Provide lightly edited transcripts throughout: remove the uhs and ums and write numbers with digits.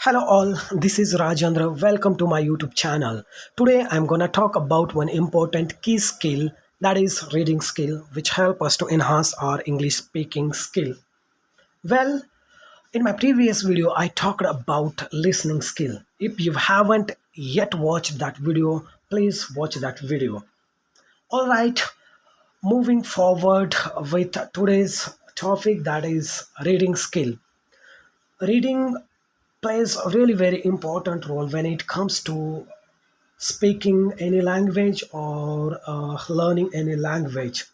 Hello all, this is Rajendra. Welcome to my YouTube channel. Today I'm gonna talk about one important key skill, that is reading skill, which help us to enhance our English speaking skill. Well, in my previous video I talked about listening skill. If you haven't yet watched that video, please watch that video. All right, moving forward with today's topic, that is reading skill. Reading plays a really very important role when it comes to speaking any language or learning any language.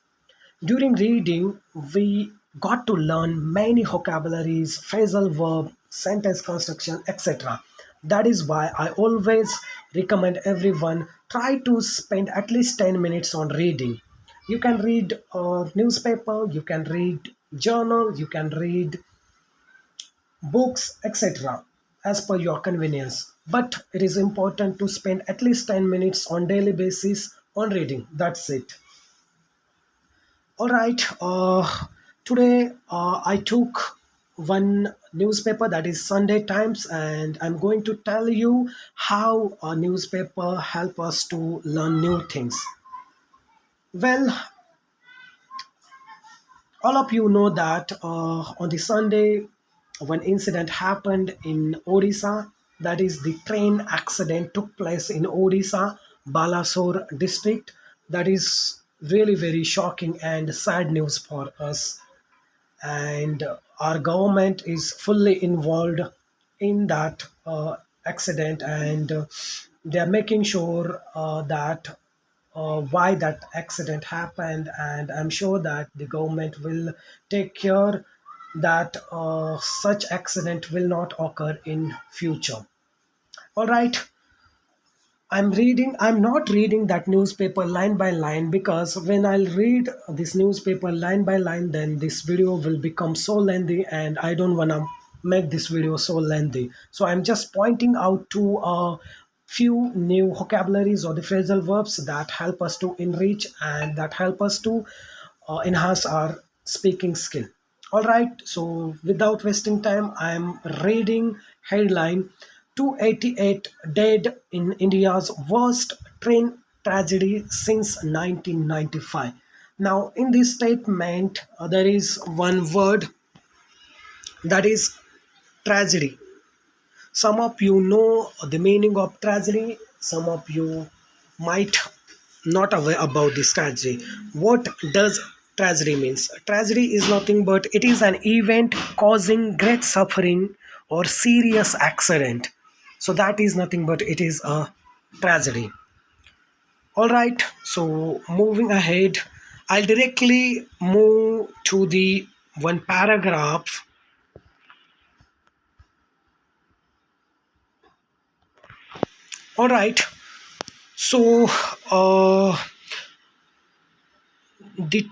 During reading, we got to learn many vocabularies, phrasal verb, sentence construction, etc. That is why I always recommend everyone try to spend at least 10 minutes on reading. You can read a newspaper, you can read journal, you can read books, etc., as per your convenience. But it is important to spend at least 10 minutes on daily basis on reading. That's it. All right. Today I took one newspaper, that is Sunday Times, and I'm going to tell you how a newspaper help us to learn new things. Well, all of you know that on the Sunday, one incident happened in Odisha. That is, the train accident took place in Odisha, Balasore district. That is really very shocking and sad news for us. And our government is fully involved in that accident, and they are making sure that why that accident happened, and I'm sure that the government will take care that such accident will not occur in future. All right, I'm not reading that newspaper line by line, because when I'll read this newspaper line by line, then this video will become so lengthy and I don't want to make this video so lengthy. So I'm just pointing out to a few new vocabularies or the phrasal verbs that help us to enrich and that help us to enhance our speaking skill. All right, so without wasting time, I'm reading headline: 288 dead in India's worst train tragedy since 1995. Now, in this statement, there is one word, that is tragedy. Some of you know the meaning of tragedy, some of you might not aware about this tragedy. What does tragedy means? Tragedy is nothing but it is an event causing great suffering or serious accident. So that is nothing but it is a tragedy. All right, so moving ahead, I'll directly move to the one paragraph. All right, so the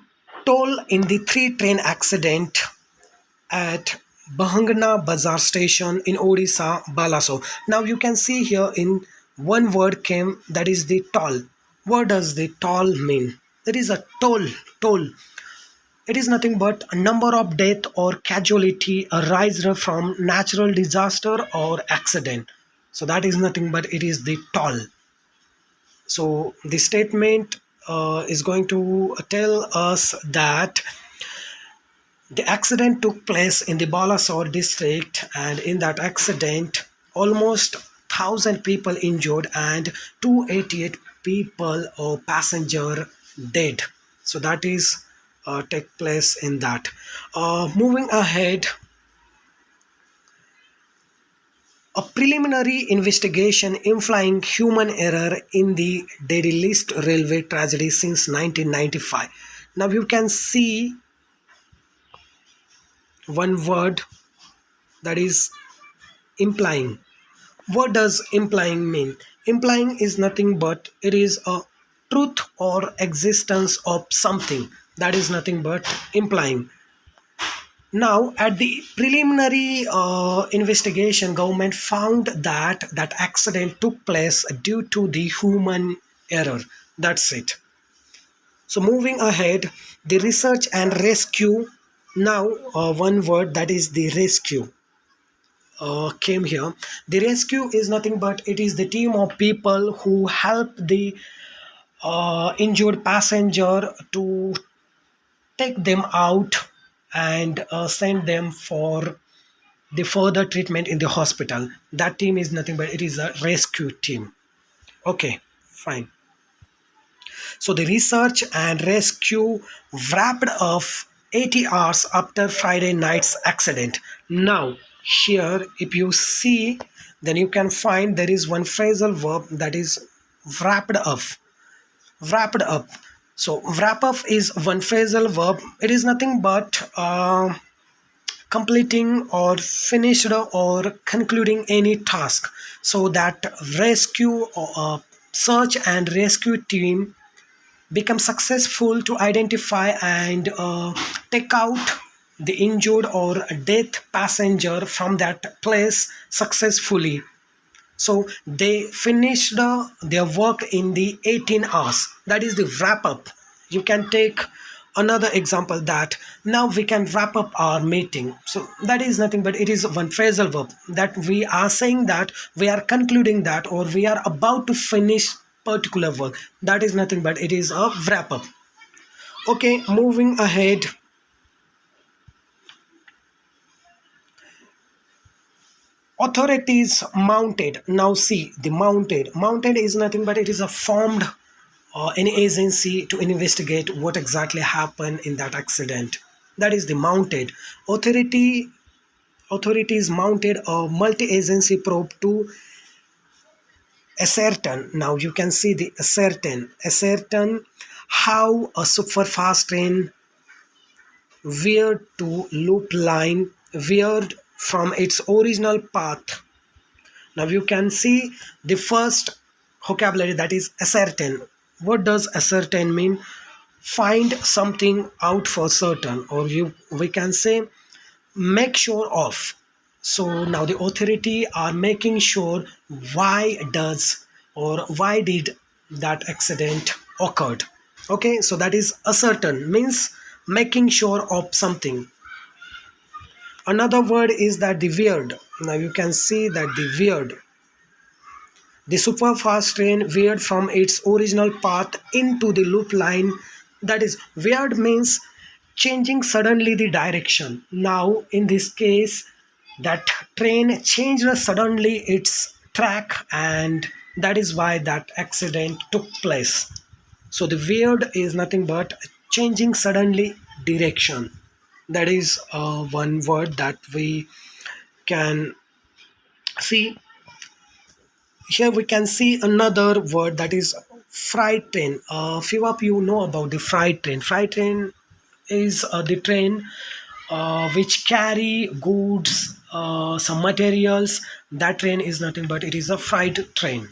toll in the three train accident at Bahangana Bazar station in Odisha, Balaso. Now you can see here in one word came, that is the toll. What does the toll mean? There is a toll. Toll. It is nothing but a number of death or casualty arising from natural disaster or accident. So that is nothing but it is the toll. So the statement is going to tell us that the accident took place in the Balasore district, and in that accident, almost 1,000 people injured and 288 people or passenger dead. So that is take place in that. Moving ahead, a preliminary investigation implying human error in the deadliest railway tragedy since 1995. Now you can see one word, that is implying. What does implying mean? Implying is nothing but it is a truth or existence of something. That is nothing but implying. Now, at the preliminary investigation, government found that that accident took place due to the human error. That's it. So moving ahead, the research and rescue. Now, one word, that is the rescue. came here. The rescue is nothing but it is the team of people who help the injured passenger to take them out and send them for the further treatment in the hospital. That team is nothing but it is a rescue team. Okay, fine. So the research and rescue wrapped up 80 hours after Friday night's accident. Now, here, if you see, then you can find there is one phrasal verb that is wrapped up. Wrapped up. So wrap up is one phrasal verb. It is nothing but completing or finished or concluding any task. So that rescue or search and rescue team become successful to identify and take out the injured or dead passenger from that place successfully. So they finished their work in the 18 hours. That is the wrap up. You can take another example that now we can wrap up our meeting. So that is nothing but it is one phrasal verb that we are saying that we are concluding that or we are about to finish particular work. That is nothing but it is a wrap up. Okay, moving ahead. Authorities mounted. Now see the mounted is nothing but it is a formed any agency to investigate what exactly happened in that accident. That is the mounted. Authorities mounted a multi-agency probe to ascertain. Now you can see the ascertain how a super fast train veered to loop line veered from its original path. Now you can see the first vocabulary that is ascertain. What does ascertain mean? Find something out for certain, or we can say make sure of. So now the authority are making sure why does or why did that accident occurred. Okay, so that is ascertain means making sure of something. Another word is that the weird. Now you can see that the weird. The superfast train veered from its original path into the loop line. That is, veered means changing suddenly the direction. Now, in this case, that train changed suddenly its track, and that is why that accident took place. So, the veered is nothing but changing suddenly direction. That is one word that we can see. Here we can see another word that is freight train. Few of you know about the freight train. Freight train is the train which carry goods, some materials. That train is nothing but it is a freight train.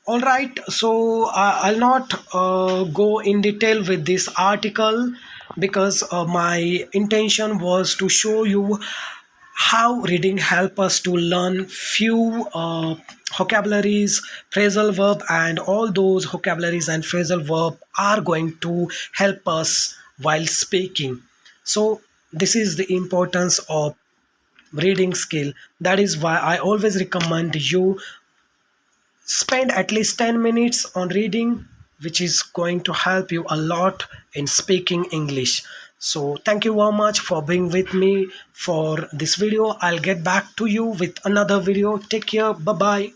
All right, so I'll not go in detail with this article because my intention was to show you how reading help us to learn few vocabularies, phrasal verb, and all those vocabularies and phrasal verb are going to help us while speaking. So this is the importance of reading skill. That is why I always recommend you spend at least 10 minutes on reading, which is going to help you a lot in speaking English. So thank you very much for being with me for this video. I'll get back to you with another video. Take care. Bye bye.